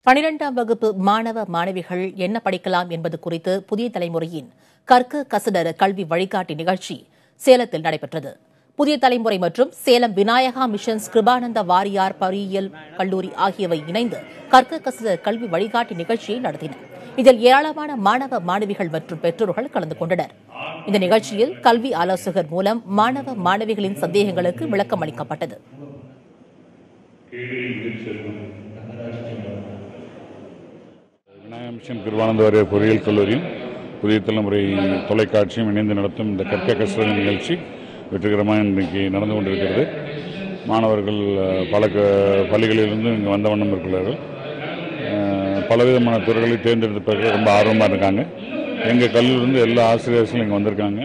12ஆம் வகுப்பு மாணவ மாணவிகள் என்ன படிக்கலாம் என்பது குறித்து புதிய தலைமுறையின் கற்க கசடர கல்வி வழிகாட்டி நிகழ்ச்சி சேலத்தில் நடைபெற்றது. புதிய தலைமுறை மற்றும் சேலம் விநாயகா மிஷன்ஸ் கிருபானந்த வாரியார் பொறியியல் கல்லூரி ஆகியவை இணைந்து கற்க கசடர கல்வி வழிகாட்டி நிகழ்ச்சியை நடத்தின. இதில் ஏராளமான மாணவ மாணவிகள் மற்றும் பெற்றோர்கள் கலந்து கொண்டனர். இந்த நிகழ்ச்சியில் கல்வி ஆலோசகர் மூலம் மாணவ மாணவிகளின் சந்தேகங்களுக்கு விளக்கம் அளிக்கப்பட்டது. விநாயகா மிஷன் கிருபானந்த வாரியார் பொறியியல் கல்லூரியும் புதிய தலைமுறை தொலைக்காட்சியும் இணைந்து நடத்தும் இந்த கற்க கசடர நிகழ்ச்சி வெற்றிகரமாக இன்றைக்கு நடந்து கொண்டிருக்கிறது. மாணவர்கள் பல பள்ளிகளிலிருந்து இங்கே வந்த வண்ணம் இருக்கிறார்கள். பலவிதமான துறைகளை தேர்ந்தெடுப்பதற்கு ரொம்ப ஆர்வமாக இருக்காங்க. எங்கள் கல்லூரியிலிருந்து எல்லா ஆசிரியர்களும் இங்கே வந்திருக்காங்க.